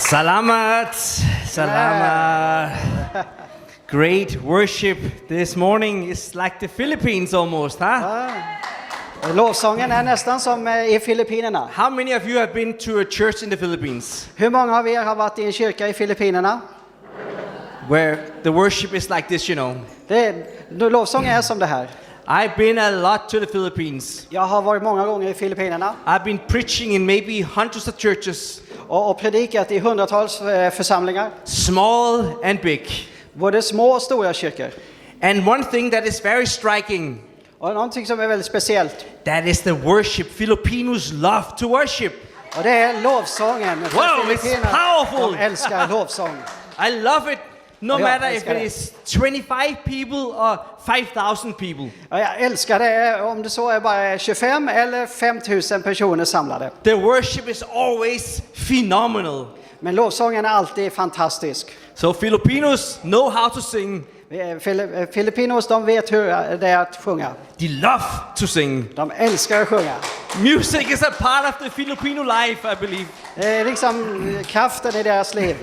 Salamat, salamat. Great worship this morning is like the Philippines almost, huh? Lovsången är nästan som i Filippinerna. How many of you have been to a church in the Philippines? Hur många av er har varit i en kyrka i Filippinerna? Where the worship is like this, you know. Lovsång är som det här. I've been a lot to the Philippines. Jag har varit många gånger i Filippinerna. I've been preaching in maybe hundreds of churches. Och predikat i hundratals församlingar. Small and big. Både små och stora kyrkor. And one thing that is very striking. Och någonting som är väldigt speciellt. That is the worship. Filipinos love to worship. Och det är lovsången. Wow, it's powerful. De älskar lovsång. I love it. No matter if it is 25 people or 5,000 people. Jag älskar det om det så är bara 25 eller 5,000 personer samlade. The worship is always phenomenal. Men lovsången är alltid fantastisk. So Filipinos know how to sing. Filipinos, de vet hur det är att sjunga. They love to sing. De älskar att sjunga. Music is a part of the Filipino life, I believe. Det är liksom kraften i deras liv.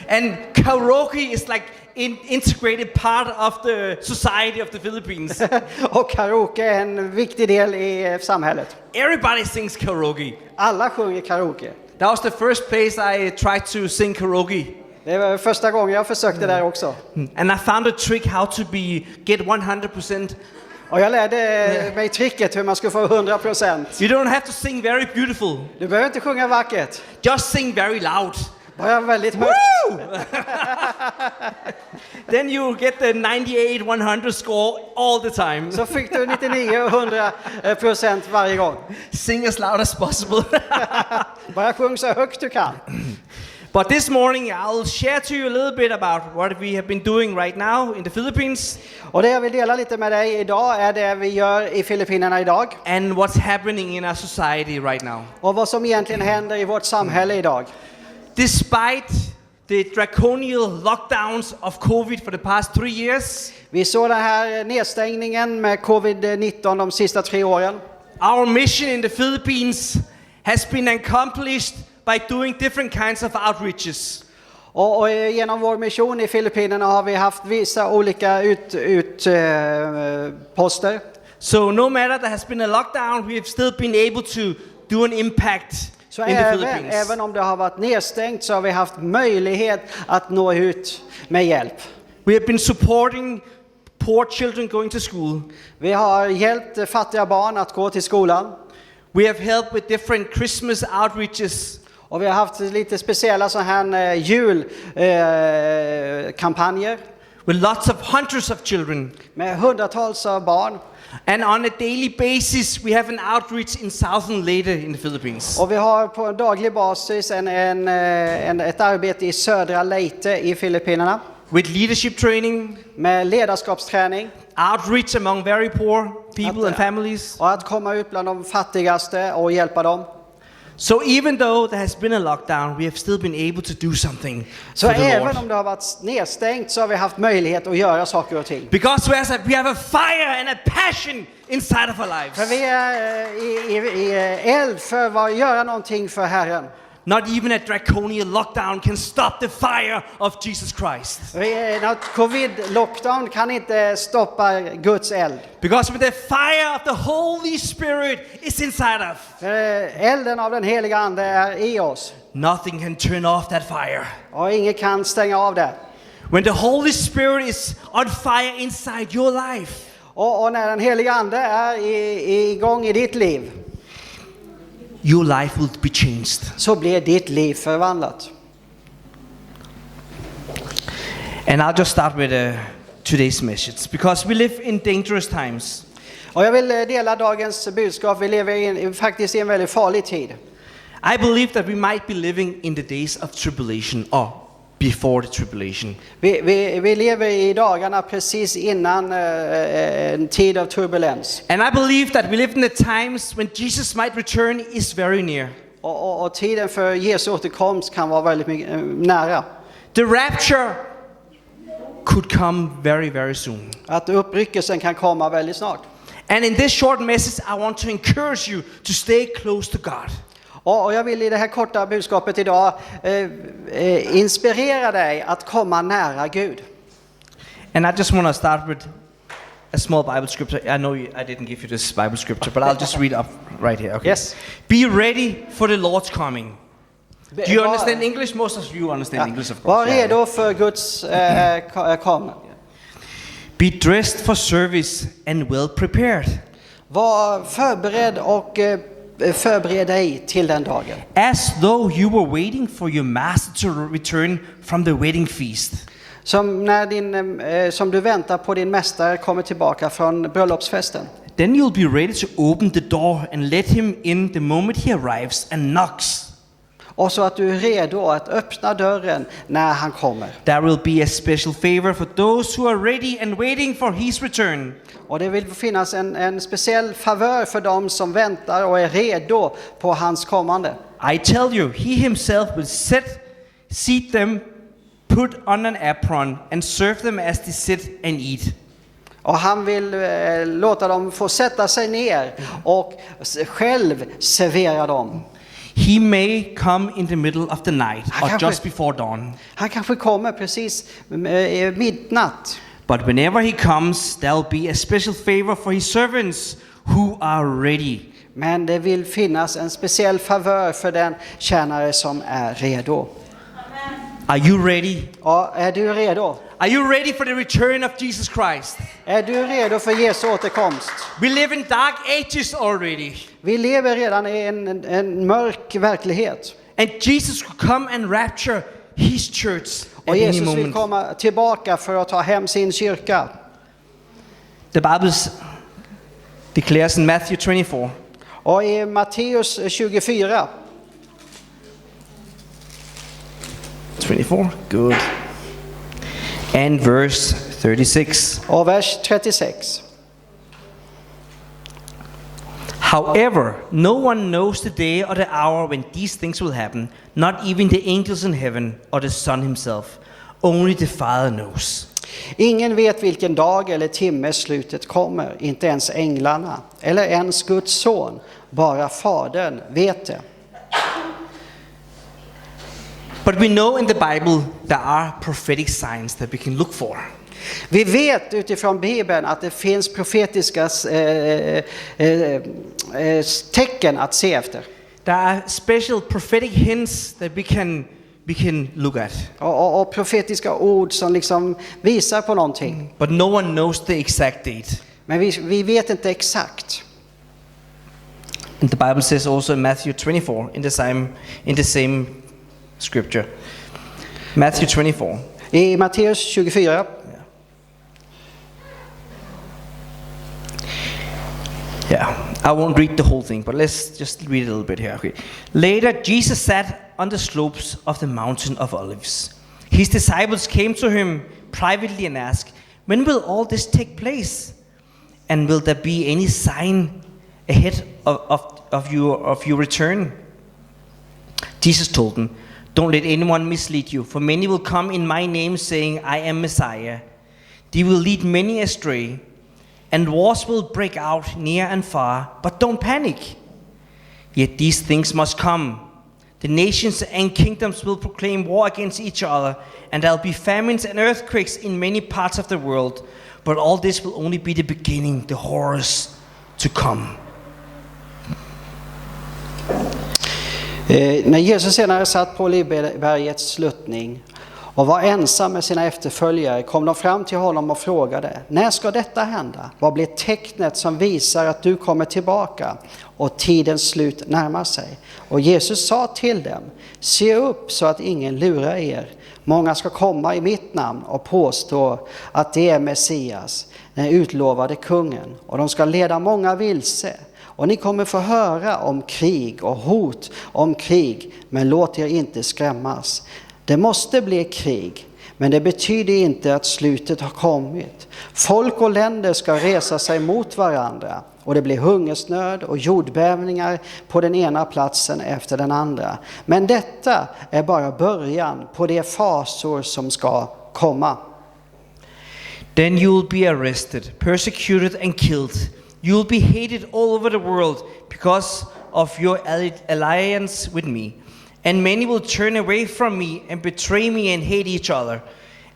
And karaoke is like an integrated part of the society of the Philippines. Och karaoke är en viktig del i samhället. Everybody sings karaoke. Alla sjunger karaoke. That was the first place I tried to sing karaoke. Det var första gången jag försökte där också. And I found a trick how to get 100%. Och jag lärde mig tricket hur man ska få 100%. You don't have to sing very beautiful. Du behöver inte sjunga vackert. Just sing very loud. Bara väldigt högt. Then you get the 98-100 score all the time. Så fick du 99-100% varje gång. Sing as loud as possible. Bara sjung så högt du kan. But this morning I'll share to you a little bit about what we have been doing right now in the Philippines. Och det jag vill dela lite med dig idag är det vi gör i Filippinerna idag. And what's happening in our society right now. Och vad som egentligen händer i vårt samhälle idag. Despite the draconian lockdowns of COVID for the past 3 years. Vi såg den här nedstängningen med covid-19 de sista 3 åren. Our mission in the Philippines has been accomplished by doing different kinds of outreaches. Och genom vår mission i Filippinerna har vi haft vissa olika poster. So no matter there has been a lockdown, we have still been able to do an impact så in the Philippines. Även om det har varit nedstängt så har vi haft möjlighet att nå ut med hjälp. We have been supporting poor children going to school. Vi har hjälpt fattiga barn att gå till skolan. We have helped with different Christmas outreaches. Och vi har haft lite speciella så här julkampanjer. With lots of hundreds of children. Med hundratals av barn. And on a daily basis we have an outreach in southern Leyte in the Philippines. Och vi har på en daglig basis ett arbete i södra Leyte i Filippinerna. With leadership training. Med ledarskapsträning. Outreach among very poor people and families. Och att komma ut bland de fattigaste och hjälpa dem. So even though there has been a lockdown, we have still been able to do something. Så även om det har varit nedstängt så har vi haft möjlighet att göra saker och ting. Because we have a fire and a passion inside of our lives. För vi är i eld för att göra någonting för Herren. Not even a draconian lockdown can stop the fire of Jesus Christ. Covid-lockdown kan inte stoppa Guds eld. Because with the fire of the Holy Spirit is inside us. Elden av den heliga ande är i oss. Nothing can turn off that fire. Och ingen kan stänga av det. When the Holy Spirit is on fire inside your life. Och när den heliga ande är igång i ditt liv. Your life will be changed. Så blir ditt liv förvandlat. And I'll just start with today's message because we live in dangerous times. Och jag vill dela dagens budskap. Vi lever faktiskt i en väldigt farlig tid. I believe that we might be living in the days of tribulation or before the tribulation. Vi lever i dagarna precis innan en tid av turbulens. And I believe that we live in the times when Jesus might return is very near. Och tiden för Jesu återkomst kan vara väldigt nära. The rapture could come very, very soon. Att uppryckelsen kan komma väldigt snart. And in this short message I want to encourage you to stay close to God. Och jag vill i det här korta budskapet idag inspirera dig att komma nära Gud. And I just want to start with a small Bible scripture. I know I didn't give you this Bible scripture, but I'll just read up right here. Okay. Yes. Be ready for the Lord's coming. Do you understand English? Most of you understand English, of course. Var redo för Guds kommer. Be dressed for service and well prepared. Var förberedd och förbered dig till den dagen. As though you were waiting for your master to return from the wedding feast. Som du väntar på din mästare kommer tillbaka från bröllopsfesten. Then you'll be ready to open the door and let him in the moment he arrives and knocks. Och så att du är redo att öppna dörren när han kommer. There will be a special favor for those who are ready and waiting for his return. Och det vill finnas en speciell favör för dem som väntar och är redo på hans kommande. I tell you, he himself will seat them, put on an apron and serve them as they sit and eat. Och han vill låta dem få sätta sig ner och själv servera dem. He may come in the middle of the night or just before dawn. Han kanske kommer precis midnatt. But whenever he comes, there'll be a special favor for his servants who are ready. Men det vill finnas en speciell favör för den tjänare som är redo. Are you ready? Ja, är du redo? Are you ready for the return of Jesus Christ? Är du redo för Jesu återkomst? We live in dark ages already. Vi lever redan i en mörk verklighet. And Jesus will come and rapture his church at Och any Jesus vill moment. komma tillbaka för att ta hem sin kyrka. The Bible declares in Matthew 24. Och i Matteus 24. 24, good. And verse 36. Och vers 36. However, no one knows the day or the hour when these things will happen, not even the angels in heaven or the Son himself. Only the Father knows. Ingen vet vilken dag eller timme slutet kommer, inte ens änglarna eller ens Guds son, bara Fadern vet det. But we know in the Bible there are prophetic signs that we can look for. Vi vet utifrån Bibeln att det finns profetiska tecken att se efter. There are special prophetic hints that we can look at. Och profetiska ord som liksom visar på någonting. But no one knows the exact date. Men vi vet inte exakt. And the Bible says also in Matthew 24 in the same scripture. Matthew 24. I Matteus 24. Yeah, I won't read the whole thing, but let's just read a little bit here. Okay. Later, Jesus sat on the slopes of the mountain of Olives. His disciples came to him privately and asked, "When will all this take place? And will there be any sign ahead of your return?" Jesus told them, "Don't let anyone mislead you, for many will come in my name saying, 'I am Messiah.' They will lead many astray. And wars will break out near and far, but don't panic. Yet these things must come. The nations and kingdoms will proclaim war against each other, and there'll be famines and earthquakes in many parts of the world. But all this will only be the beginning, the horrors to come." När Jesus senare satt på Olivbergets sluttning och var ensam med sina efterföljare kom de fram till honom och frågade: "När ska detta hända? Vad blir tecknet som visar att du kommer tillbaka och tidens slut närmar sig?" Och Jesus sa till dem: "Se upp så att ingen lurar er. Många ska komma i mitt namn och påstå att det är Messias, den utlovade kungen, och de ska leda många vilse. Och ni kommer få höra om krig och hot om krig, men låt er inte skrämmas. Det måste bli krig, men det betyder inte att slutet har kommit. Folk och länder ska resa sig mot varandra, och det blir hungersnöd och jordbävningar på den ena platsen efter den andra. Men detta är bara början på de fasor som ska komma." Then you will be arrested, persecuted and killed. You will be hated all over the world because of your alliance with me. And many will turn away from me and betray me and hate each other.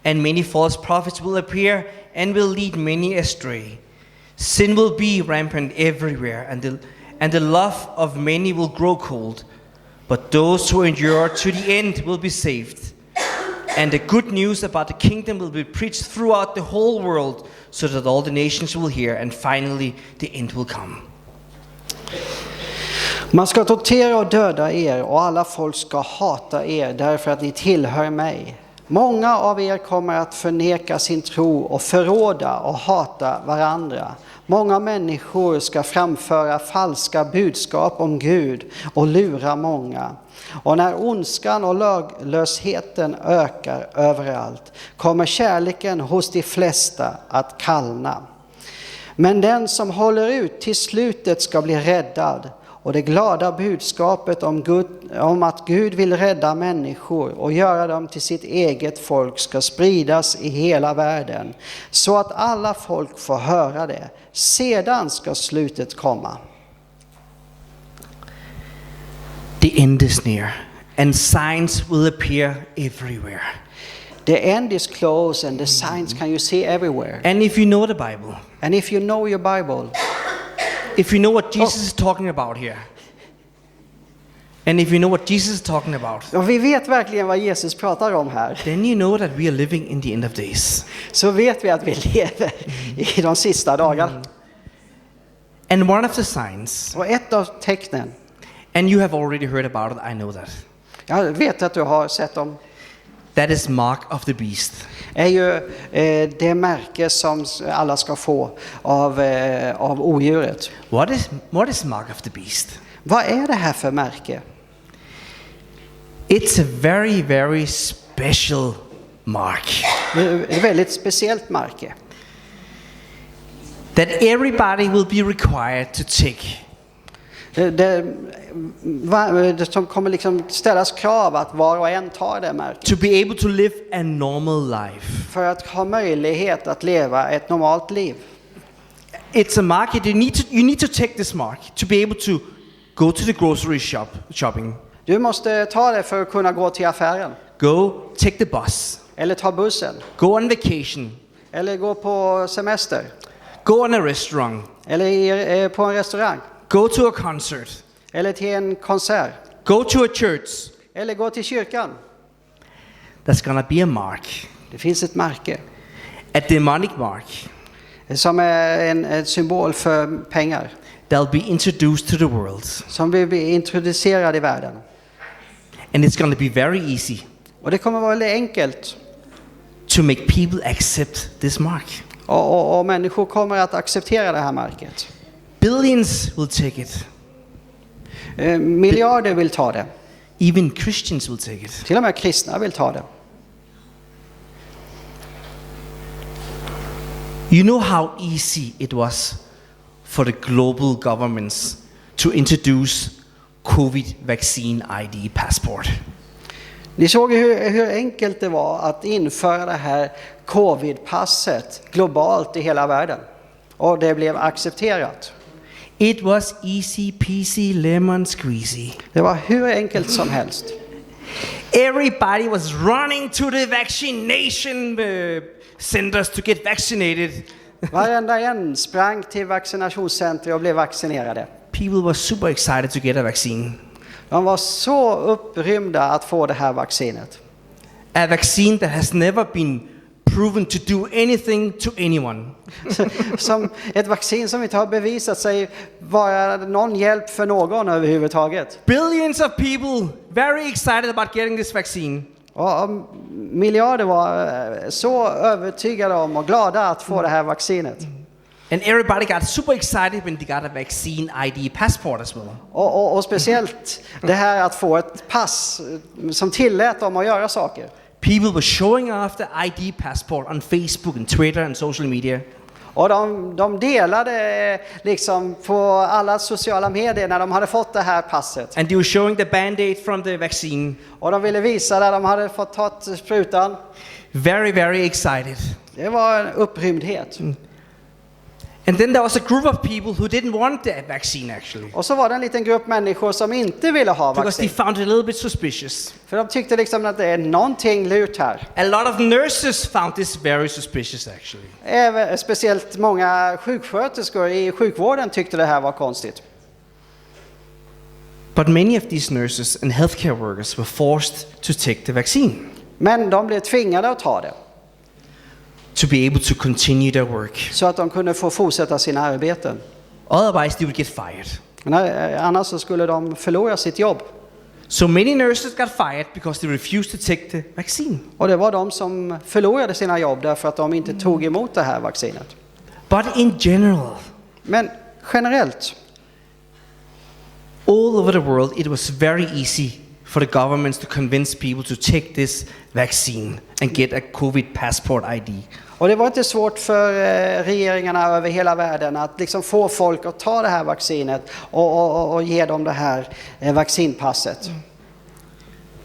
And many false prophets will appear and will lead many astray. Sin will be rampant everywhere, and the love of many will grow cold. But those who endure to the end will be saved. And the good news about the kingdom will be preached throughout the whole world, so that all the nations will hear, and finally the end will come. Man ska tortera och döda er, och alla folk ska hata er därför att ni tillhör mig. Många av er kommer att förneka sin tro och förråda och hata varandra. Många människor ska framföra falska budskap om Gud och lura många. Och när ondskan och laglösheten ökar överallt kommer kärleken hos de flesta att kallna. Men den som håller ut till slutet ska bli räddad. Och det glada budskapet om att Gud vill rädda människor och göra dem till sitt eget folk ska spridas i hela världen, så att alla folk får höra det. Sedan ska slutet komma. The end is near, and signs will appear everywhere. The end is close, and the signs can you see everywhere. And if you know the Bible, And if you know your Bible, if you know what Jesus is talking about here, and if you know what Jesus is talking about, och vi vet verkligen vad Jesus pratar om här, then you know that we are living in the end of days. så vet vi att vi lever i de sista dagarna. And one of the signs, Och ett av tecknen, and you have already heard about it, I know that, jag vet att du har sett dem, that is mark of the beast. är ju det märke som alla ska få av odjuret. What is mark of the beast? Vad är det här för märke? It's a very, very special mark Det är ett väldigt speciellt märke. that everybody will be required to take. Det som kommer liksom ställas krav att var och en tar det märket. To be able to live a normal life. För att ha möjlighet att leva ett normalt liv. It's a mark. You need to take this mark to be able to go to the grocery shopping. Du måste ta det för att kunna gå till affären. Take the bus. Eller ta bussen. Go on vacation. Eller gå på semester. Go on a restaurant. Eller på en restaurang. Go to a concert. Eller till en konsert. Go to a church. Eller gå till kyrkan. There's gonna be a mark. Det finns ett märke. A demonic mark. Som är en symbol för pengar. They'll be introduced to the world. Som vi blir introducerade i världen. And it's gonna be very easy Och det kommer vara väldigt enkelt. to make people accept this mark. Och människor kommer att acceptera det här märket. Billions will take it. Miljarder vill ta det. Even Christians will take it. Till och med kristna vill ta det. You know how easy it was for the global governments to introduce COVID vaccine ID passport. Ni såg hur enkelt det var att införa det här covid-passet globalt i hela världen. Och det blev accepterat. It was easy peasy lemon squeezy. Det var hur enkelt som helst. Everybody was running to the vaccination centers to get vaccinated. Varenda en sprang till vaccinationscenter och blev vaccinerade. People were super excited to get a vaccine. De var så upprymda att få det här vaccinet. A vaccine that has never been proven to do anything to anyone. Som ett vaccin som inte har bevisat sig vara någon hjälp för någon överhuvudtaget. Billions of people very excited about getting this vaccine. Och miljarder var så övertygade om och glada att få det här vaccinet. And everybody got super excited when they got a vaccine ID passport as well. Och speciellt det här att få ett pass som tillät dem att göra saker. People were showing off the ID passport on Facebook and Twitter and social media. Och de delade liksom på alla sociala medier när de hade fått det här passet. And they were showing the band-aid from the vaccine. Och de ville visa där de hade fått ta sprutan. Very, very excited. Det var en upprymdhet. And then there was a group of people who didn't want the vaccine actually. Och så var det en liten grupp människor som inte ville ha Because they vaccin. found it a little bit suspicious. För de tyckte liksom att det är någonting lurt här. A lot of nurses found this very suspicious actually. Även, speciellt många sjuksköterskor i sjukvården tyckte det här var konstigt. But many of these nurses and healthcare workers were forced to take the vaccine Men de blev tvingade att ta det. to be able to continue their work. Så att de kunde få fortsätta sina arbeten. Otherwise, they would get fired. Annars så skulle de förlora sitt jobb. So many nurses got fired because they refused to take the vaccine. Och det var de som förlorade sina jobb därför att de inte tog emot det här vaccinet. But in general, Men generellt, all over the world, it was very easy for the governments to convince people to take this vaccine and get a COVID passport ID. och det var inte svårt för regeringarna över hela världen att liksom få folk att ta det här vaccinet och ge dem det här vaccinpasset.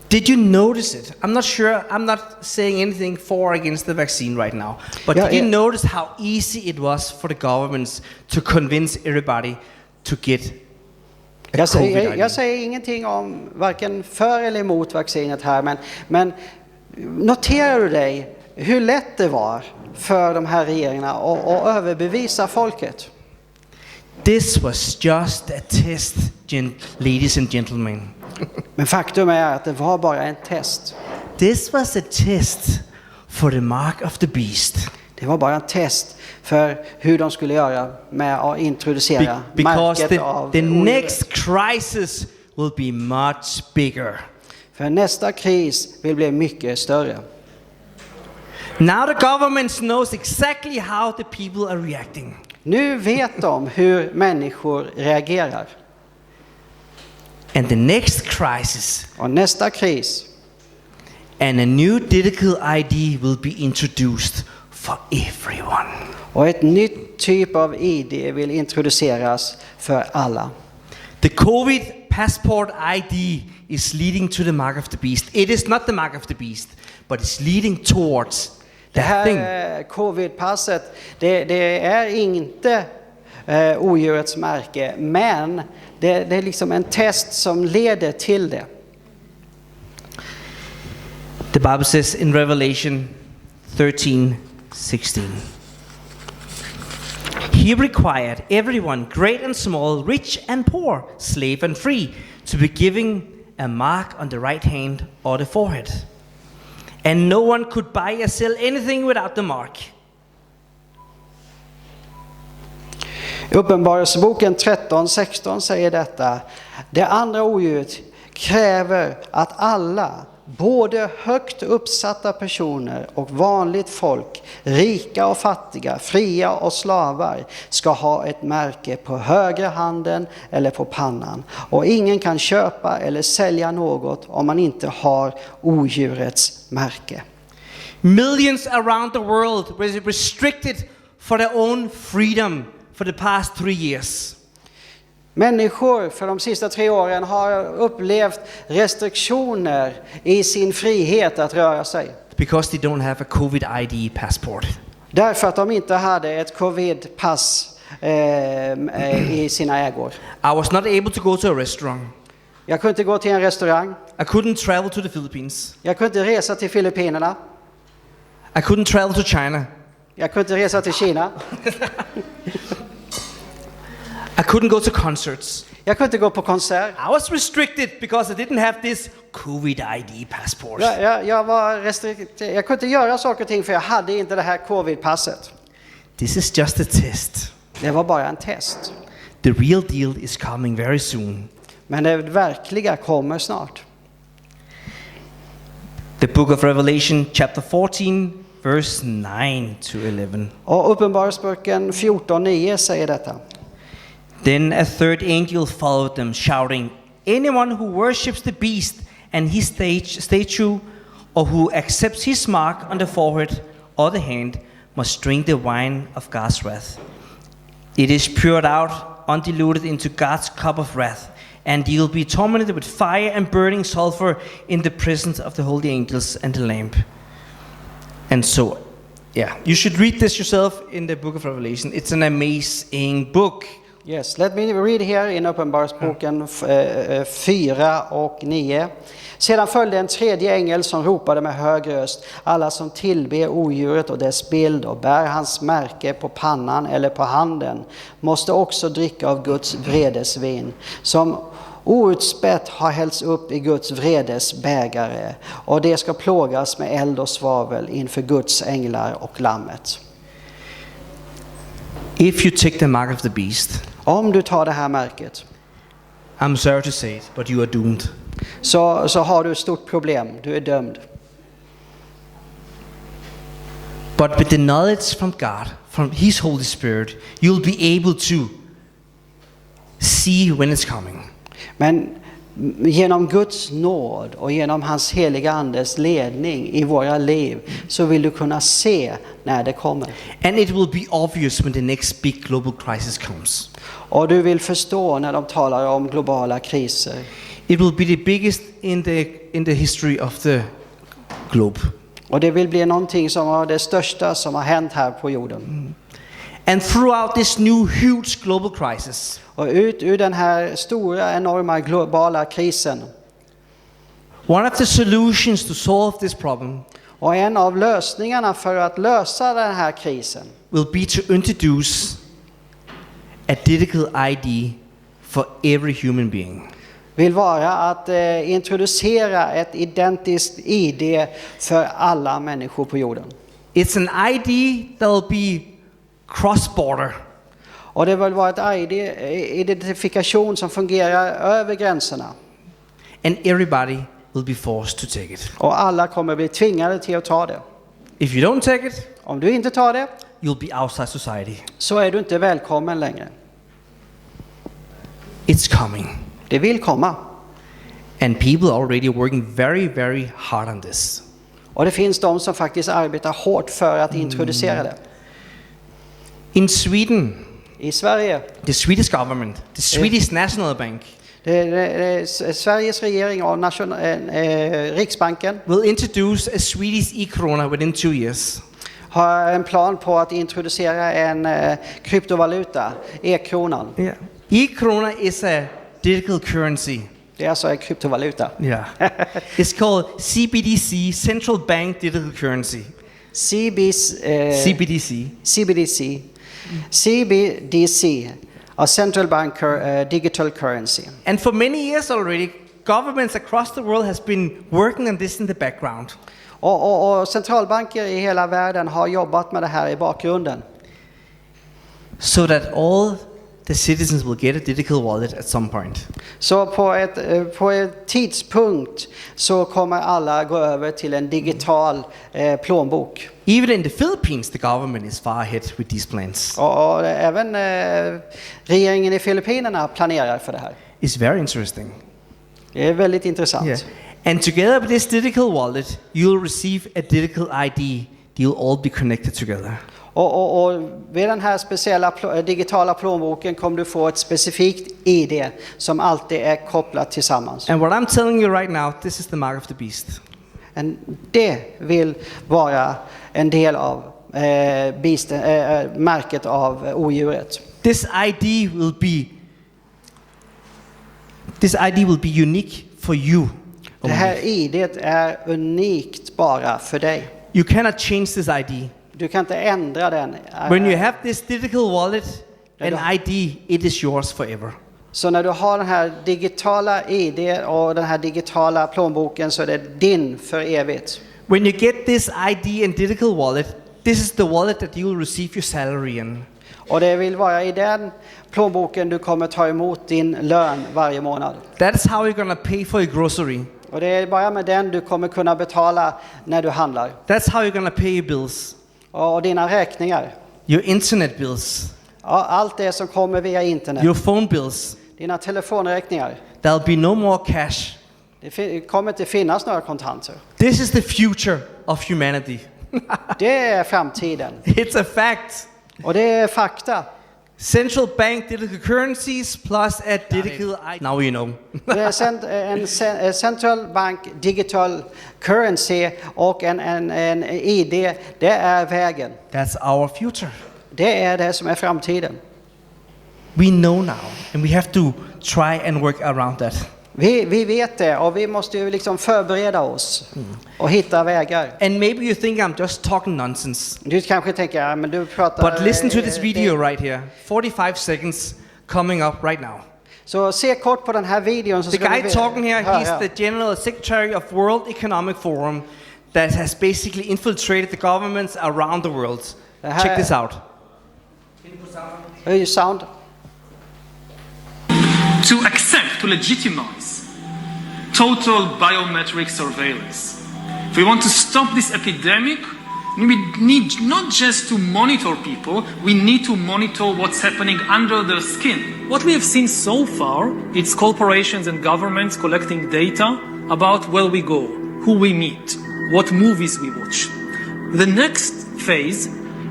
Did you notice it? I'm not sure. I'm not saying anything for or against the vaccine right now. But Yeah, did you yeah. notice how easy it was for the governments to convince everybody to get a COVID ID? Jag säger ingenting om varken för eller emot vaccinet här, men noterar du dig hur lätt det var för de här regeringarna att överbevisa folket? This was just a test, ladies and gentlemen. Men faktum är att det var bara en test. This was a test for the mark of the beast. Det var bara en test för hur de skulle göra med att introducera Because märket av the next crisis will be much bigger. För nästa kris vill bli mycket större. Now the government knows exactly how the people are reacting. Nu vet de hur människor reagerar. And the next crisis Och nästa kris, and a new digital ID will be introduced for everyone. och ett nytt typ av ID vill introduceras för alla. The COVID passport ID is leading to the mark of the beast. It is not the mark of the beast, but it's leading towards Det that thing. här covid-passet, det är inte odjurets märke, men det är liksom en test som leder till det. The Bible says in Revelation 13:16. He required everyone, great and small, rich and poor, slave and free, to be giving a mark on the right hand or the forehead. And no one could buy or sell anything without the mark. Uppenbarelseboken 13:16 säger detta. Det andra odjuret kräver att alla, både högt uppsatta personer och vanligt folk, rika och fattiga, fria och slavar, ska ha ett märke på högra handen eller på pannan. Och ingen kan köpa eller sälja något om man inte har odjurets märke. Millions around the world were restricted for their own freedom for the past 3 years. Människor för de sista 3 åren har upplevt restriktioner i sin frihet att röra sig. Because they don't have a COVID ID passport. Därför att de inte hade ett covid-pass i sina ägor. I was not able to go to a restaurant. Jag kunde inte gå till en restaurang. I couldn't travel to the Philippines. Jag kunde inte resa till Filippinerna. I couldn't travel to China. Jag kunde inte resa till Kina. I couldn't go to concerts. Jag kunde inte gå på konsert. I was restricted because I didn't have this COVID ID passport. Jag var restriktiv. Jag kunde inte göra saker och ting för jag hade inte det här covid-passet. This is just a test. Det var bara en test. The real deal is coming very soon. Men det verkliga kommer snart. The book of Revelation, chapter 14, verse 9 to 11. Och Uppenbarelseboken 14:9 säger detta. Then a third angel followed them, shouting, "Anyone who worships the beast and his statue, or who accepts his mark on the forehead or the hand, must drink the wine of God's wrath. It is poured out undiluted into God's cup of wrath, and he will be tormented with fire and burning sulfur in the presence of the holy angels and the Lamb." And so Yeah, you should read this yourself in the book of Revelation. It's an amazing book. Yes, let me read here in Uppenbarelseboken 4:9. Sedan följde en tredje ängel som ropade med hög röst: alla som tillber odjuret och dess bild och bär hans märke på pannan eller på handen måste också dricka av Guds vredesvin, som outspätt har hällts upp i Guds vredes bägare, och det ska plågas med eld och svavel inför Guds änglar och lammet. If you take the mark of the beast, Om du tar det här märket, I'm sorry to say it, but you are doomed. så har du ett stort problem. Du är dömd. But with the knowledge from God, from His Holy Spirit, you'll be able to see when it's coming. Men genom Guds nåd och genom hans heliga andes ledning i våra liv så vill du kunna se när det kommer. And it will be obvious when the next big global crisis comes. Och du vill förstå när de talar om globala kriser. It will be the biggest in the history of the globe. Och det vill bli någonting som är det största som har hänt här på jorden. And throughout this new huge global crisis, Och ut ur den här stora, enorma globala krisen, one of the solutions to solve this problem och en av lösningarna för att lösa den här krisen will be to introduce a digital ID for every human being. vill vara att introducera ett identiskt ID för alla människor på jorden. It's an ID that will be cross-border. Och det vill vara ett identifikation som fungerar över gränserna. And everybody will be forced to take it. Och alla kommer bli tvingade till att ta det. If you don't take it, Om du inte tar det you'll be outside society. så är du inte välkommen längre. It's coming. Det vill komma. And people are already working very, very hard on this. Och det finns de som faktiskt arbetar hårt för att introducera det. In Sweden, I Sverige, the Swedish government, the Swedish National Bank, Sveriges regering och Riksbanken will introduce a Swedish e-krona within 2 years. har en plan på att introducera en kryptovaluta, e-kronan. Yeah. E-krona is a digital currency. Det är alltså en kryptovaluta. Yeah. It's called CBDC, Central Bank Digital Currency. CBDC, a central bank digital currency. And for many years already, governments across the world has been working on this in the background. Och centralbanker i hela världen har jobbat med det här i bakgrunden. So that all the citizens will get a digital wallet at some point. Så på ett tidspunkt så kommer alla gå över till en digital plånbok. Even in the Philippines, the government is far ahead with these plans. Och även regeringen i Filippinerna planerar för det här. It's very interesting. Det är väldigt intressant. Yeah. And together with this digital wallet, you'll receive a digital ID. You'll all be connected together. Och vid den här speciella digitala plånboken kommer du få ett specifikt ID som alltid är kopplat tillsammans. And what I'm telling you right now, this is the mark of the beast. Det vill vara en del av märket av odjuret. This ID will be unique for you. Det här ID:t är unikt bara för dig. You cannot change this ID. Du kan inte ändra den. When you have this digital wallet and ID, it is yours forever. Så när du har den här digitala ID och den här digitala plånboken så är det din för evigt. When you get this ID and digital wallet, this is the wallet that you will receive your salary in. Och det vill vara i den plånboken du kommer ta emot din lön varje månad. That's how you're gonna pay for your grocery. Och det är bara med den du kommer kunna betala när du handlar. That's how you're gonna pay your bills. Och dina räkningar. Your internet bills. Ja, allt det som kommer via internet. Your phone bills. Dina telefonräkningar. There'll be no more cash. Det kommer inte finnas några kontanter. This is the future of humanity. Det är framtiden. It's a fact. Och det är fakta. Central bank digital currencies plus a digital ID. Now you know. En central bank digital currency och en ID, det är vägen. That's our future. Det är det som är framtiden. We know now, and we have to try and work around that. Vi vet det och vi måste ju liksom förbereda oss och hitta vägar. And maybe you think I'm just talking nonsense. Du kanske tänker, ja, men du pratar... But listen to this video right here. 45 seconds coming up right now. Så se kort på den här videon. Så The guy talking here, he's the General Secretary of World Economic Forum that has basically infiltrated the governments around the world. Check this out. Sound. To accept, to legitimize total biometric surveillance. If we want to stop this epidemic, we need not just to monitor people, we need to monitor what's happening under their skin. What we have seen so far, it's corporations and governments collecting data about where we go, who we meet, what movies we watch. The next phase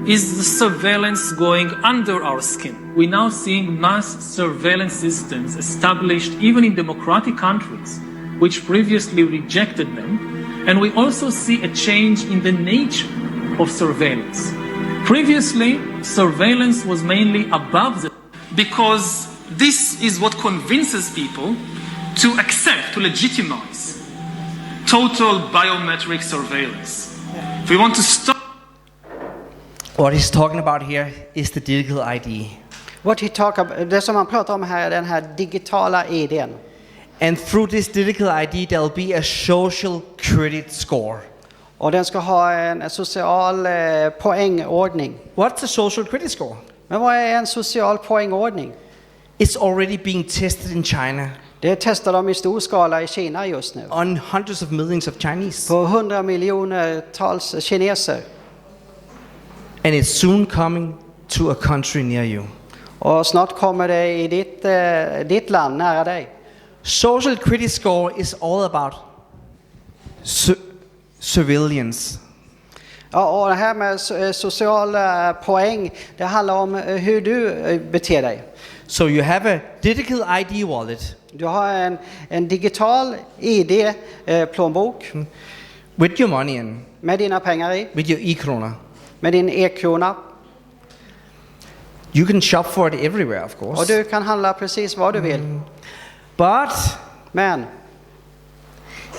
is the surveillance going under our skin. We're now seeing mass surveillance systems established even in democratic countries, which previously rejected them. And we also see a change in the nature of surveillance. Previously, surveillance was mainly above the... Because this is what convinces people to accept, to legitimize total biometric surveillance. If we want to stop... What he's talking about here is the digital ID. Det som han pratar om här är den här digitala ID:n. And through this digital ID there'll be a social credit score. Och den ska ha en social poängordning. What's a social credit score? Men vad är en social poängordning? It's already being tested in China. Det testar de i stor skala i Kina just nu. On hundreds of millions of Chinese. På 100 miljoners kineser. And it's soon coming to a country near you. Och snart kommer det i ditt land nära dig. Social credit score is all about surveillance. Ja, och det här med sociala poäng, det handlar om hur du beter dig. So you have a digital ID wallet. Du har en digital ID plånbok. With your money in. Med dina pengar i. With your e-krona. Med din e-krona. You can shop for it everywhere, of course. Och du kan handla precis vad du vill. Men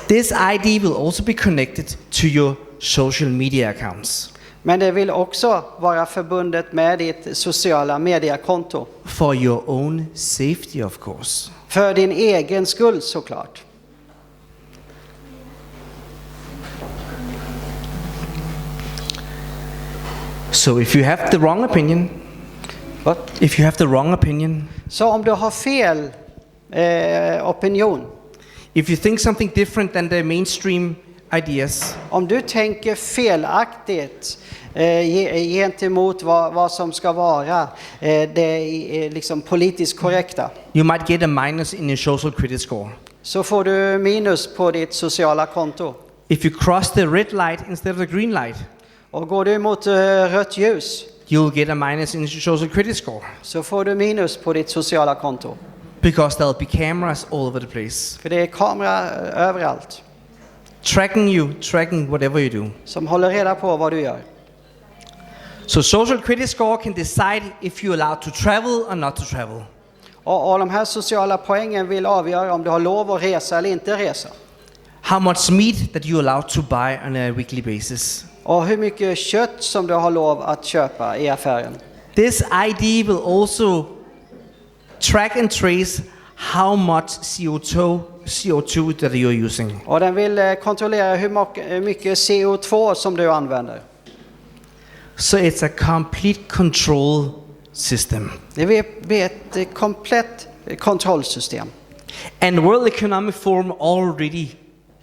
this ID will also be connected to your social media accounts. Men det vill också vara förbundet med ditt sociala mediekonto. For your own safety, of course. För din egen skull, såklart. So if you have the wrong opinion, if you have the wrong opinion, så om du har fel opinion, if you think something different than the mainstream ideas, om du tänker felaktigt gentemot vad som ska vara det liksom politiskt korrekta, you might get a minus in your social credit score. Så får du minus på ditt sociala konto. If you cross the red light instead of the green light, och går du mot rött ljus, you'll get a minus in your social credit score. Så får du minus på ditt sociala konto. Because there'll be cameras all over the place. För det är kamera överallt. Tracking whatever you do. Som håller reda på vad du gör. So social credit score can decide if you're allowed to travel or not to travel. Och de här sociala poängen vill avgöra om du har lov att resa eller inte resa. How much meat that you're allowed to buy on a weekly basis. Och hur mycket kött som du har lov att köpa i affären. This ID will also track and trace how much CO2 that you're using. Och den vill kontrollera hur mycket CO2 som du använder. So it's a complete control system. Det är ett komplett kontrollsystem. And World Economic Forum already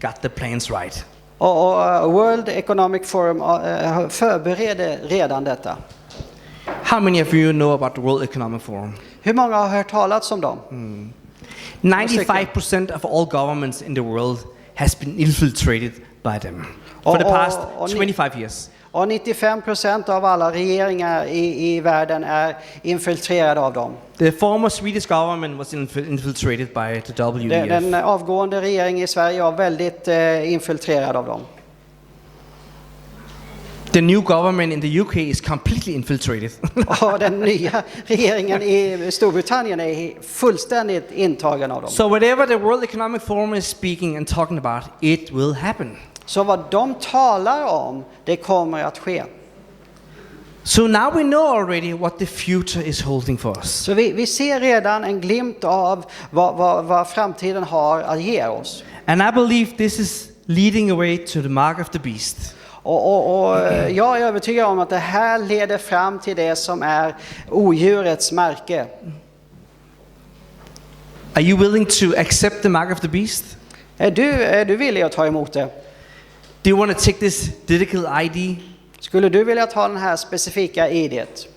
got the plans right. Och World Economic Forum förbereder redan detta. How many of you know about the World Economic Forum? Hur många har hört talas om dem? 95% of all governments in the world has been infiltrated by them for the past 25 years. Och 95% av alla regeringar i världen är infiltrerade av dem. The former Swedish government was infiltrated by the WEF. Den avgående regeringen i Sverige var väldigt infiltrerad av dem. The new government in the UK is completely infiltrated. Och den nya regeringen i Storbritannien är fullständigt intagen av dem. So whatever the World Economic Forum is speaking and talking about, it will happen. Så vad de talar om, det kommer att ske. So now we know already what the future is holding for us. Så vi ser redan en glimt av vad framtiden har att ge oss. And I believe this is leading away to the mark of the beast. Och jag är övertygad om att det här leder fram till det som är odjurets märke. Are you willing to accept the mark of the beast? Är du villig att ta emot det? Do you want to take this digital ID? Skulle du vilja ta den här specifika ID:et?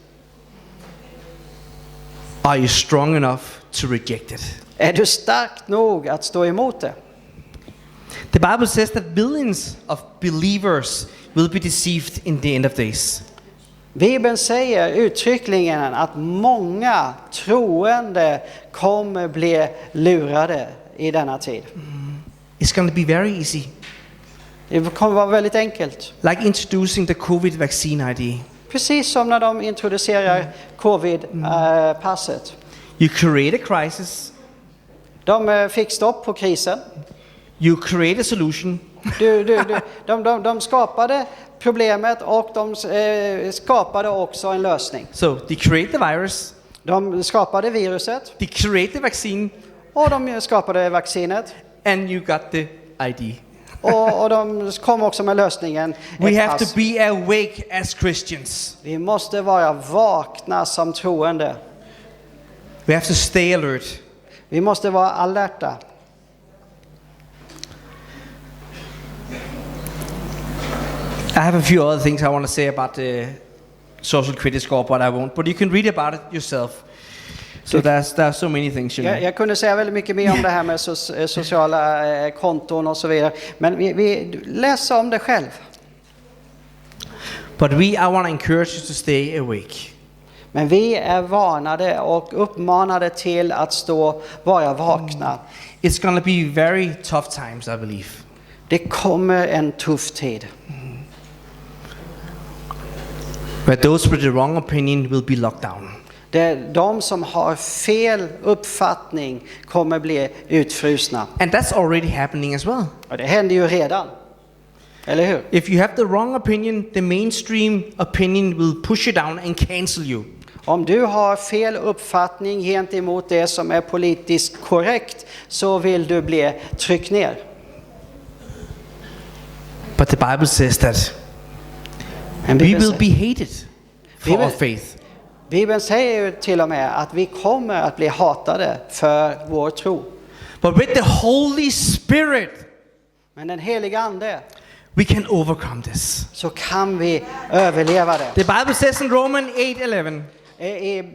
Are you strong enough to reject it? Är du stark nog att stå emot det? The Bible says that billions of believers will be deceived in the end of days. Bibeln säger uttryckligen att många troende kommer bli lurade i denna tid. It's going to be very easy. Det kommer vara väldigt enkelt. Like introducing the COVID vaccine ID. Precis som när de introducerar covid-passet. You create a crisis. De fick stopp på krisen. You create a solution. De skapade problemet och de skapade också en lösning. So they create the virus. De skapade viruset. They create the vaccine. Och de skapade vaccinet. And you got the ID. Och de kom också med lösningen. We have to be awake as Christians. Vi måste vara vakna som troende. We have to stay alert. Vi måste vara alerta. I have a few other things I want to say about the social credit score, but I won't. But you can read about it yourself. So there's so many things, you know. Jag kunde säga väldigt mycket mer om det här med sociala konton och så vidare. Men vi läser om det själv. But I want to encourage you to stay awake. Men vi är varnade och uppmanade till att vara vakna. It's going to be very tough times, I believe. Det kommer en tuff tid. But those with the wrong opinion will be locked down. De som har fel uppfattning kommer bli utfrusna. And that's already happening as well. Och det händer ju redan. Eller hur? If you have the wrong opinion, the mainstream opinion will push you down and cancel you. Om du har fel uppfattning gentemot det som är politiskt korrekt, så vill du bli tryckt ner. But the Bible says that we will be hated for our faith. Bibeln säger ju till och med att vi kommer att bli hatade för vår tro. But with the Holy Spirit, Men den heliga ande, we can overcome this. så kan vi överleva det. The Bible says in Romans 8:11,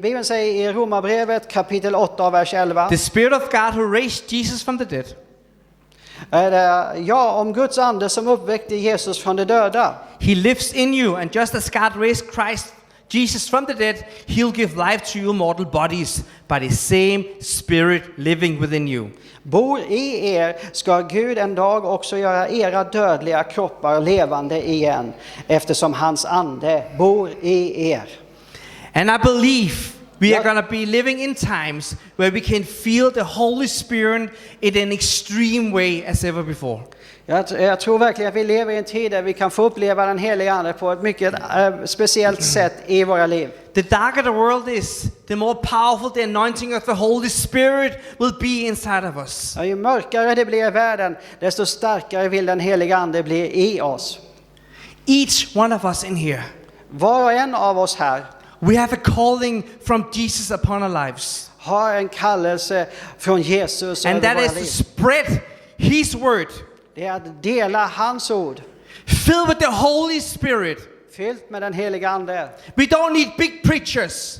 Bibeln säger i Romarbrevet kapitel 8 vers 11. the Spirit of God who raised Jesus from the dead Ja, om Guds ande som uppväckte Jesus från de döda. He lives in you, and just as God raised Jesus from the dead, he'll give life to your mortal bodies by the same Spirit living within you. Bor i er ska Gud en dag också göra era dödliga kroppar levande igen, eftersom hans ande bor i er. And I believe we are going to be living in times where we can feel the Holy Spirit in an extreme way as ever before. Jag tror verkligen att vi lever i en tid där vi kan få uppleva den heliga ande på ett mycket speciellt sätt i våra liv. The darker the world is, the more powerful the anointing of the Holy Spirit will be inside of us. Ja, ju mörkare det blir i världen, desto starkare vill den heliga ande bli i oss. Each one of us in here, Var och en av oss här we have a calling from Jesus upon our lives. har en kallelse från Jesus And över that våra is to liv. spread His word. Det är att dela hans ord, Filled with the Holy Spirit. fyllt med den heliga ande. We don't need big preachers.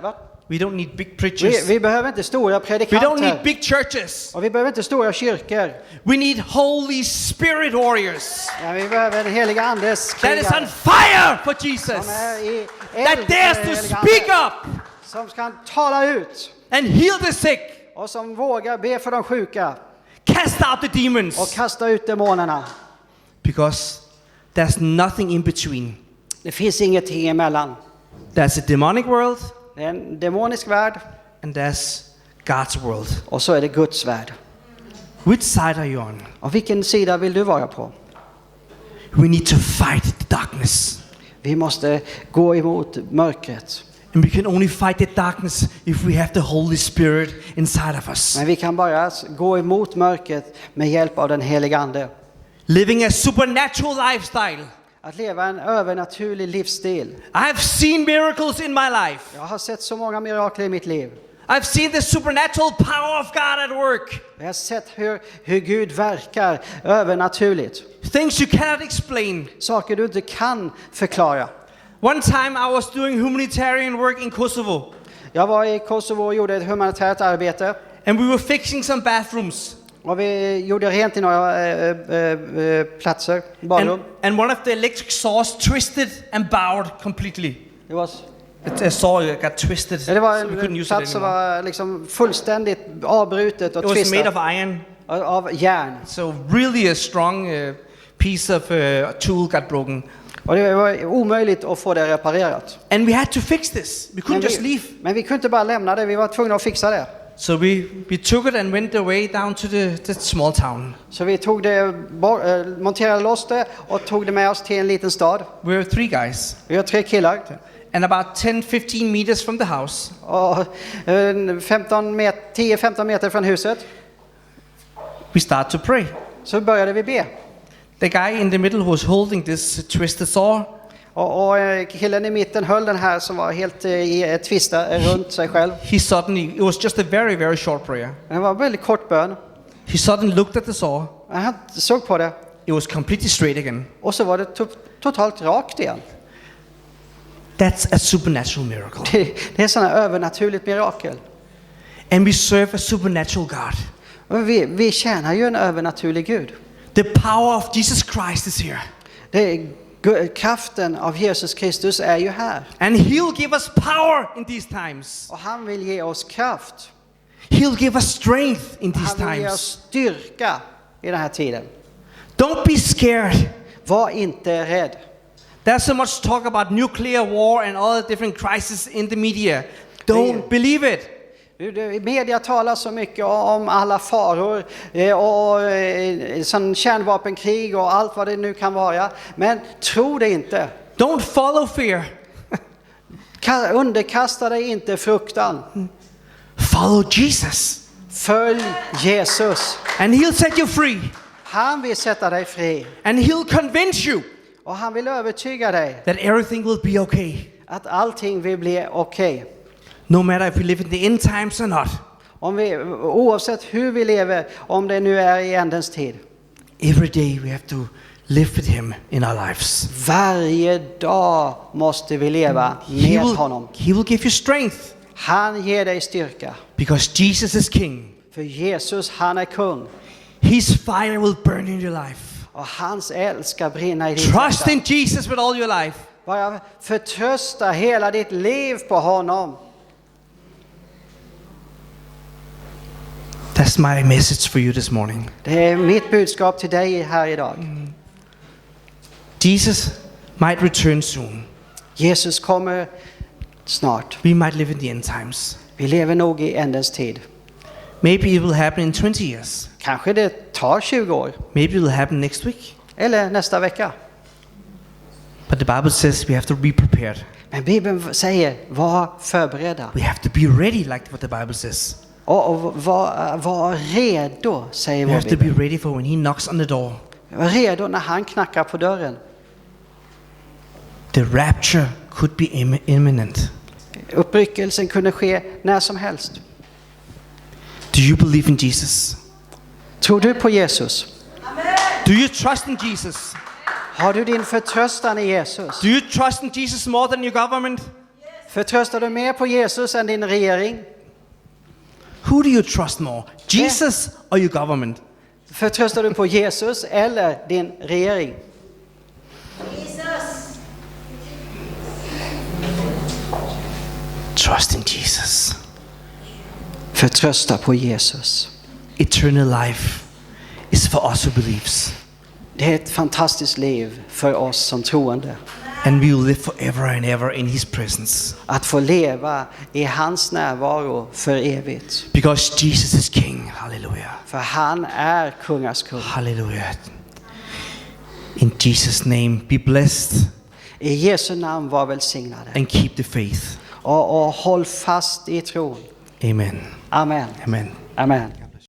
Va? We don't need big preachers. Vi behöver inte stora We don't predikanter. need big churches. Och vi behöver inte stora kyrkor. We need Holy Spirit warriors Ja, vi behöver en helig andes that is on krigare fire for som Jesus, är i that eld dares för to helig speak ande, up som kan tala ut and heal the sick, och som vågar be för de sjuka cast out the och demons, kasta ut demonerna. because there's nothing in between. Det finns ingenting emellan. There's a demonic world Det är en demonisk värld and there's God's world. och så är det Guds värld. Which side are you on? Och vilken sida vill du vara på? We need to fight the darkness. Vi måste gå emot mörkret. And we can only fight the darkness if we have the Holy Spirit inside of us. Men vi kan bara gå emot mörkret med hjälp av den heliga ande. Living a supernatural lifestyle. Att leva en övernaturlig livsstil. I have seen miracles in my life. Jag har sett så många mirakler i mitt liv. I've seen the supernatural power of God at work. Jag har sett hur Gud verkar övernaturligt. Things you cannot explain. Saker du inte kan förklara. One time I was doing humanitarian work in Kosovo, Jag var i Kosovo och gjorde ett humanitärt arbete. and we were fixing some bathrooms. Och vi gjorde rent i några platser, badrum. And one of the electric saws twisted and bowed completely. Det var, A saw got twisted, det var so we couldn't en use it plats som anymore. var liksom fullständigt avbrutet och It was made of twistat iron, av järn. so really a strong piece of tool got broken. Och det var omöjligt att få det reparerat. And we had to fix this. We couldn't just leave. Men vi kunde inte bara lämna det, vi var tvungna att fixa det. So we took it and went away down to the small town. Så vi tog det, monterade loss det och tog det med oss till en liten stad. We were 3 guys. Vi var 3 killar. And about 10-15 meters from the house, Och 10-15 meter från huset we started to pray. så började vi be. The guy in the middle who was holding this twisted saw, Och killen i mitten höll den här som var helt twistad runt sig själv. he suddenly, it was just a very, very short prayer. Det var en väldigt kort bön. He suddenly looked at the saw. Han såg på det It was completely straight again. och så var det totalt rakt igen. That's a supernatural miracle. Det är sån här övernaturligt mirakel. And we serve a supernatural God. Och vi tjänar ju en övernaturlig Gud. The power of Jesus Christ is here. Kraften av Jesus Kristus är ju här. And he'll give us power in these times. Och han vill ge oss kraft. He'll give us strength in these Han vill ge oss times. styrka i den här tiden. Don't be scared. Var inte rädd. There's so much talk about nuclear war and all the different crises in the media. Don't believe it. I media talar så mycket om alla faror och sån kärnvapenkrig och allt vad det nu kan vara. Men tro det inte. Don't follow fear. Underkasta dig inte fruktan. Follow Jesus. Följ Jesus. And he'll set you free. Han vill sätta dig fri. And he'll convince you Och han vill övertyga dig that everything will be okay. att allting vill bli okej. No matter if we live in the end times or not. Oavsett hur vi lever, om det nu är i ändens tid. Every day we have to live with him in our lives. Varje dag måste vi leva med honom. He will give you strength. Han ger dig styrka. Because Jesus is king. För Jesus, han är kung. His fire will burn in your life. Och hans eld ska brinna i ditt Trust hjärta. in Jesus with all your life. Bara förtrösta hela ditt liv på honom. That's my message for you this morning. Det är mitt budskap till dig här idag. Jesus might return soon. Jesus kommer snart. We might live in the end times. Vi lever nog i ändens tid. Maybe it will happen in 20 years. Kanske det tar 20 år. Maybe it will happen next week. Eller nästa vecka. But the Bible says we have to be prepared. Men Bibeln säger, var förberedda. We have to be ready, like what the Bible says. Och var redo, säger We vår have to be Bibel. ready for when he knocks on the door. Var redo när han knackar på dörren. The rapture could be imminent. Uppryckelsen kunde ske när som helst. Do you believe in Jesus? Tror du på Jesus? Do you trust in Jesus? Har du din förtröstan i Jesus? Do you trust in Jesus more than your government? Förtröstar du mer på Jesus än din regering? Who do you trust more, Jesus or your government? Förtröstar du på Jesus eller din regering? Trust in Jesus. Förtrösta på Jesus. Eternal life is for us who believes. Det är ett fantastiskt liv för oss som troende. And we will live forever and ever in his presence. Att få leva i hans närvaro för evigt. Because Jesus is King. Hallelujah. För han är kungars kung. Hallelujah. In Jesus' name, be blessed I Jesu namn var välsignade. and keep the faith. Och håll fast i tron. Amen. Amen. Amen. Amen.